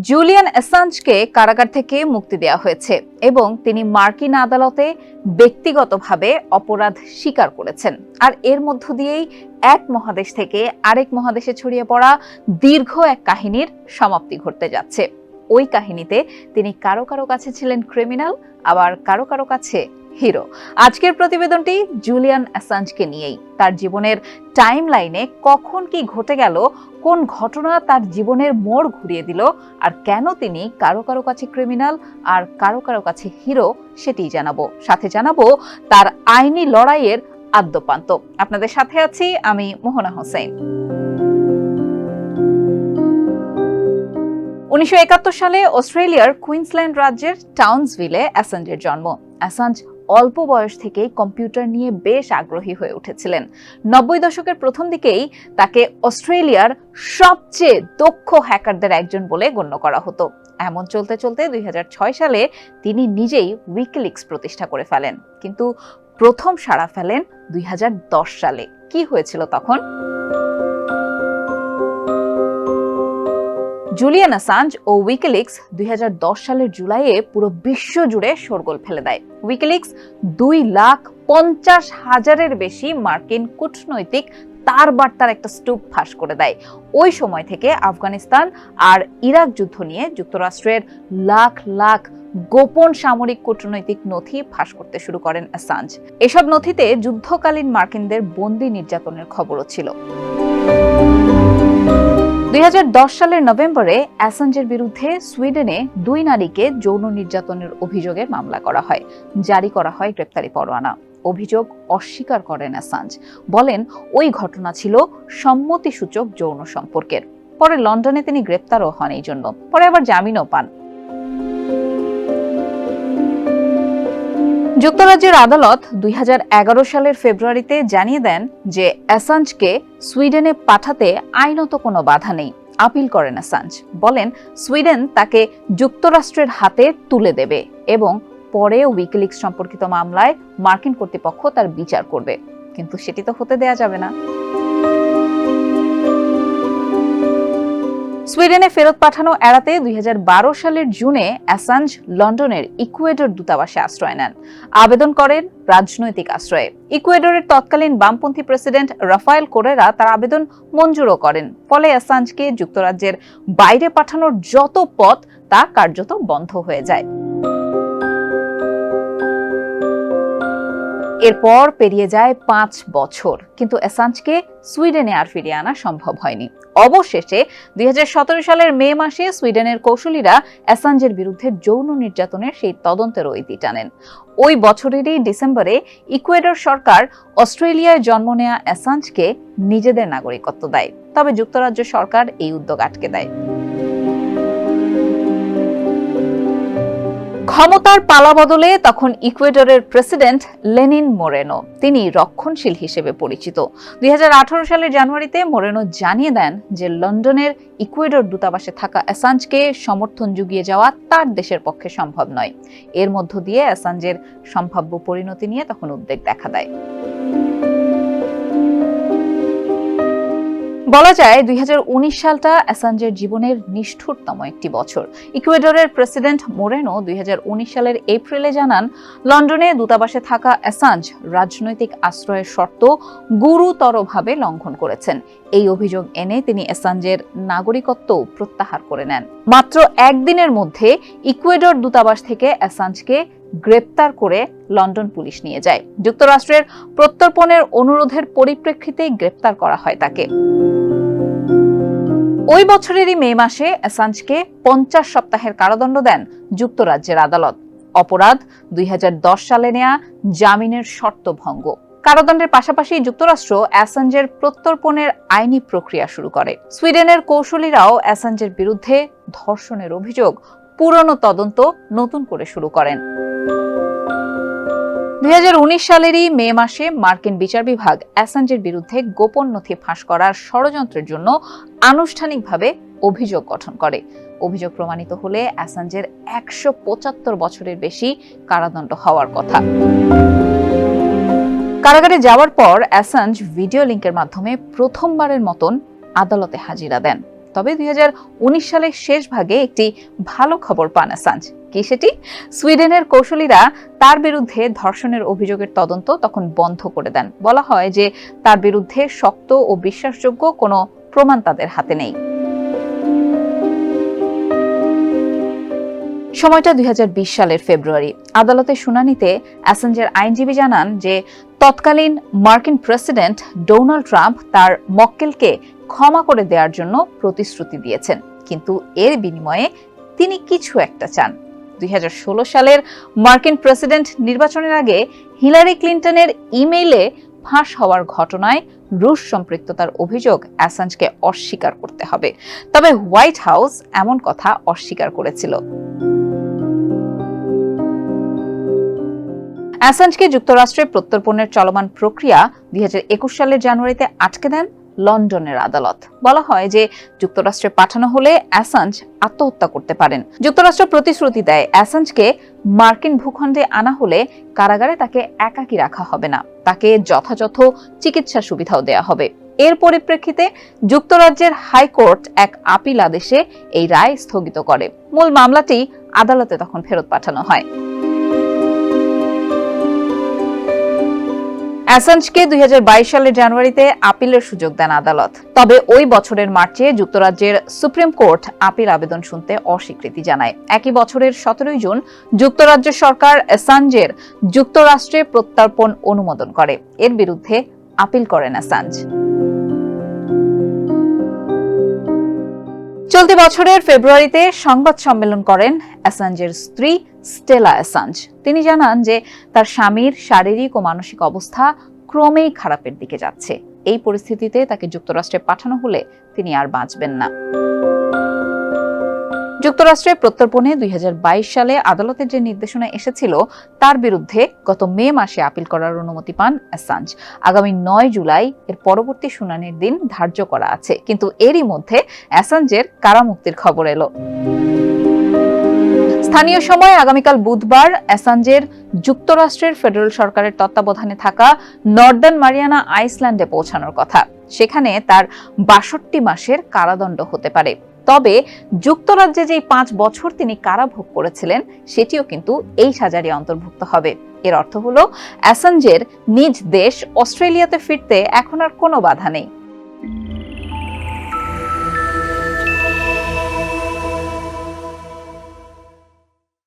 Julian অ্যাসাঞ্জকে কারাগার থেকে মুক্তি দেওয়া হয়েছে এবং তিনি মার্কিন আদালতে ব্যক্তিগতভাবে অপরাধ স্বীকার করেছেন। আর এর মধ্য দিয়েই এক মহাদেশ থেকে আরেক মহাদেশে ছড়িয়ে পড়া দীর্ঘ এক কাহিনীর সমাপ্তি ঘটতে যাচ্ছে। ওই কাহিনীতে তিনি কারো কারো কাছে ছিলেন ক্রিমিনাল, আবার কারো কারো কাছে হিরো। আজকের প্রতিবেদনটি জুলিয়ান অ্যাসাঞ্জকে নিয়েই। তার জীবনের টাইম লাইনে কখন কি ঘটে গেল, কোন ঘটনা তার জীবনের মোড় ঘুরিয়ে দিল, আর কেন তিনি কারো কারো কাছে ক্রিমিনাল আর কারো কারো কাছে হিরো, সেটিই জানাবো। সাথে জানাবো তার আইনি লড়াইয়ের আদ্যোপান্ত। আপনাদের সাথে আছি আমি মোহনা হোসেন। 1971 সালে অস্ট্রেলিয়ার কুইন্সল্যান্ড রাজ্যের টাউন্সভিলে অ্যাসাঞ্জের জন্ম। অ্যাসাঞ্জ অল্প বয়স থেকেই কম্পিউটার নিয়ে বেশ আগ্রহী হয়ে উঠেছিলেন। 90 দশকের প্রথম দিকেই তাকে অস্ট্রেলিয়ার সবচেয়ে দক্ষ হ্যাকারদের একজন বলে গণ্য করা হতো। এমন চলতে চলতে 2006 সালে তিনি নিজেই উইকিলিক্স প্রতিষ্ঠা করে ফেলেন। কিন্তু প্রথম সাড়া ফেলেন 2010 সালে। কি হয়েছিল তখন? জুলিয়ান অ্যাসাঞ্জ ও উইকিলিক্স 2010 সালের জুলাইয়ে পুরো বিশ্ব জুড়ে শোরগোল ফেলে দেয়। উইকিলিক্স 2,50,000-এর বেশি মার্কিন কূটনৈতিক তার বার্তার একটা স্তূপ ফাঁস করে দেয়। ওই সময় থেকে আফগানিস্তান আর ইরাক যুদ্ধ নিয়ে যুক্তরাষ্ট্রের লাখ লাখ গোপন সামরিক কূটনৈতিক নথি ফাঁস করতে শুরু করেন অ্যাসাঞ্জ। এসব নথিতে যুদ্ধকালীন মার্কিনদের বন্দী নির্যাতনের খবরও ছিল। 2010 সালের নভেম্বরে অ্যাসাঞ্জের বিরুদ্ধে সুইডেনে 2 নারীকে যৌন নির্যাতনের অভিযোগে মামলা করা হয়। জারি করা হয় গ্রেপ্তারি পরোয়ানা। অভিযোগ অস্বীকার করেন অ্যাসাঞ্জ, বলেন ওই ঘটনা ছিল সম্মতিসূচক যৌন সম্পর্কের। পরে লন্ডনে তিনি গ্রেপ্তারও হন এই জন্য, পরে আবার জামিনও পান। যুক্তরাজ্যের আদালত 2011 সালের ফেব্রুয়ারিতে জানিয়ে দেন যে অ্যাসাঞ্জকে সুইডেনে পাঠাতে আইনত কোনো বাধা নেই। আপিল করেন অ্যাসাঞ্জ, বলেন সুইডেন তাকে যুক্তরাষ্ট্রের হাতে তুলে দেবে এবং পরে উইকিলিক্স সম্পর্কিত মামলায় মার্কিন কর্তৃপক্ষ তার বিচার করবে। কিন্তু সেটি তো হতে দেয়া যাবে না। সুইডেনে ফেরত পাঠানো এড়াতে 2012 সালের জুনে অ্যাসাঞ্জ লন্ডনের ইকুয়েডর দূতাবাসে আশ্রয় নেন। আবেদন করেন রাজনৈতিক আশ্রয়ে। ইকুয়েডরের তৎকালীন বামপন্থী প্রেসিডেন্ট রাফায়েল কোরেরা তার আবেদন মঞ্জুরও করেন। ফলে অ্যাসাঞ্জকে যুক্তরাজ্যের বাইরে পাঠানোর যত পথ তা কার্যত বন্ধ হয়ে যায়। এরপর পেরিয়ে যায় 5 বছর, কিন্তু অ্যাসাঞ্জকে সুইডেনে আর ফিরিয়ে আনা সম্ভব হয়নি। অবশেষে 2017 সালের মে মাসে সুইডেনের কৌশলীরা অ্যাসাঞ্জের বিরুদ্ধে যৌন নির্যাতনের সেই তদন্তের ইতি টানেন। ওই বছরেরই ডিসেম্বরে ইকুয়েডর সরকার অস্ট্রেলিয়ায় জন্ম নেওয়া অ্যাসাঞ্জকে নিজেদের নাগরিকত্ব দেয়। তবে যুক্তরাজ্য সরকার এই উদ্যোগ আটকে দেয়। ক্ষমতার পালাবদলে তখন ইকুয়েডরের প্রেসিডেন্ট লেনিন মোরেনো। তিনি রক্ষণশীল হিসেবে পরিচিত। 2018 সালের জানুয়ারিতে মোরেনো জানিয়ে দেন যে লন্ডনের ইকুয়েডর দূতাবাসে থাকা অ্যাসাঞ্জকে সমর্থন জুগিয়ে যাওয়া তার দেশের পক্ষে সম্ভব নয়। এর মধ্য দিয়ে অ্যাসাঞ্জের সম্ভাব্য পরিণতি নিয়ে তখন উদ্বেগ দেখা দেয়। বলা যায় 2019 সালটা অ্যাসাঞ্জের জীবনের নিষ্ঠুরতম একটি বছর। ইকুয়েডরের প্রেসিডেন্ট মোরেনো 2019 সালের এপ্রিলে জানান, লন্ডনে দূতাবাসে থাকা অ্যাসাঞ্জ রাজনৈতিক আশ্রয়ের শর্ত গুরুতরভাবে লঙ্ঘন করেছেন। এই অভিযোগ এনে তিনি অ্যাসাঞ্জের নাগরিকত্ব প্রত্যাহার করে নেন। মাত্র একদিনের মধ্যে ইকুয়েডর দূতাবাস থেকে অ্যাসাঞ্জকে গ্রেপ্তার করে লন্ডন পুলিশ নিয়ে যায়। যুক্তরাষ্ট্রের প্রত্যর্পণের অনুরোধের পরিপ্রেক্ষিতে গ্রেপ্তার করা হয় তাকে। ওই বছরেরই মে মাসে অ্যাসাঞ্জকে 50 সপ্তাহের কারাদণ্ড দেন যুক্তরাজ্যের আদালত। অপরাধ 2010 সালে নেয়া জামিনের শর্ত ভঙ্গ। কারাদণ্ডের পাশাপাশি যুক্তরাষ্ট্র অ্যাসাঞ্জের প্রত্যর্পণের আইনি প্রক্রিয়া শুরু করে। সুইডেনের কৌশলীরাও অ্যাসাঞ্জের বিরুদ্ধে ধর্ষণের অভিযোগ পুরনো তদন্ত নতুন করে শুরু করেন। 2019 সালেরই মে মাসে মার্কিন বিচার বিভাগ অ্যাসাঞ্জের বিরুদ্ধে গোপন নথি ফাঁস করার ষড়যন্ত্রের জন্য আনুষ্ঠানিকভাবে অভিযোগ গঠন করে। অভিযোগ প্রমাণিত হলে অ্যাসাঞ্জের 175 বছরের বেশি কারাদণ্ড হওয়ার কথা। কারাগারে যাওয়ার পর অ্যাসাঞ্জ ভিডিও লিংকের মাধ্যমে প্রথমবারের মতন আদালতে হাজিরা দেন। তবে 2019 সালের শেষ ভাগে একটি ভালো খবর পান অ্যাসাঞ্জ। কি সেটি? সুইডেনের কৌশলীরা তার বিরুদ্ধে ধর্ষণের অভিযোগের তদন্ত তখন বন্ধ করে দেন। বলা হয় যে তার বিরুদ্ধে শক্ত ও বিশ্বাসযোগ্য কোনো প্রমাণ তাদের হাতে নেই। সময়টা 2020 সালের ফেব্রুয়ারি। আদালতের শুনানিতে অ্যাসাঞ্জের আইনজীবী জানান যে তৎকালীন মার্কিন প্রেসিডেন্ট ডোনাল্ড ট্রাম্প তার মক্কেলকে ক্ষমা করে দেওয়ার জন্য প্রতিশ্রুতি দিয়েছেন, কিন্তু এর বিনিময়ে তিনি কিছু একটা চান। 2016 সালের মার্কিন প্রেসিডেন্ট নির্বাচনের আগে হিলারি ক্লিন্টনের ইমেইলে ফাঁস হওয়ার ঘটনায় রুশ সম্পৃক্ততার অভিযোগ অ্যাসাঞ্জকে অস্বীকার করতে হবে, তবে হোয়াইট হাউস এমন কথা অস্বীকার করেছিল। অ্যাসাঞ্জকে যুক্তরাষ্ট্রে প্রত্যর্পণের চলমান প্রক্রিয়া 2021 সালের জানুয়ারিতে আটকে দেন লন্ডনের আদালত। বলা হয় যে যুক্তরাষ্ট্রে পাঠানো হলে অ্যাসাঞ্জ আত্মহত্যা করতে পারেন। যুক্তরাষ্ট্র প্রতিশ্রুতি দেয় অ্যাসাঞ্জকে মার্কিন ভূখণ্ডে আনা হলে কারাগারে তাকে একাকী রাখা হবে না, তাকে যথাযথ চিকিৎসা সুবিধাও দেওয়া হবে। এর পরিপ্রেক্ষিতে যুক্তরাজ্যের হাইকোর্ট এক আপিল আদেশে এই রায় স্থগিত করে। মূল মামলাটি আদালতে তখন ফেরত পাঠানো হয়। অ্যাসাঞ্জকে 2022 সালের জানুয়ারিতে আপিলের সুযোগ দেন আদালত, তবে ওই বছরের মার্চে যুক্তরাজ্যের সুপ্রিম কোর্ট আপিল আবেদন শুনতে অস্বীকৃতি জানায়। একই বছরের 17 জুন যুক্তরাজ্য সরকার অ্যাসাঞ্জের যুক্তরাষ্ট্রে প্রত্যর্পণ অনুমোদন করে। এর বিরুদ্ধে আপিল করেন অ্যাসাঞ্জ। চলতি বছরের ফেব্রুয়ারিতে সংবাদ সম্মেলন করেন অ্যাসাঞ্জের স্ত্রী স্টেলা অ্যাসাঞ্জ। তিনি জানান যে তার স্বামীর শারীরিক ও মানসিক অবস্থা ক্রমেই খারাপের দিকে যাচ্ছে। এই পরিস্থিতিতে তাকে যুক্তরাষ্ট্রে পাঠানো হলে তিনি আর বাঁচবেন না। যুক্তরাষ্ট্রে প্রত্যর্পণে 2022 সালে আদালতের যে নির্দেশনা এসেছিল তার বিরুদ্ধে গত মে মাসে আপিল করার অনুমতি পান অ্যাসাঞ্জ। আগামী 9 জুলাই এর পরবর্তী শুনানির দিন ধার্য করা আছে, কিন্তু এরই মধ্যে অ্যাসাঞ্জের কারামুক্তির খবর এলো। স্থানীয় সময় আগামীকাল বুধবার অ্যাসাঞ্জের যুক্তরাষ্ট্রের ফেডারেল সরকারের তত্ত্বাবধানে থাকা নর্দার্ন মারিয়ানা আইসল্যান্ডে পৌঁছানোর কথা। সেখানে তার 62 মাসের কারাদণ্ড হতে পারে। তবে যুক্তরাজ্যে যে 5 বছর তিনি কারাভোগ করেছিলেন সেটিও কিন্তু এই সাজারে অন্তর্ভুক্ত হবে। এর অর্থ হলো অ্যাসাঞ্জের নিজ দেশ অস্ট্রেলিয়াতে ফিরতে এখন আর কোনো বাধা নেই।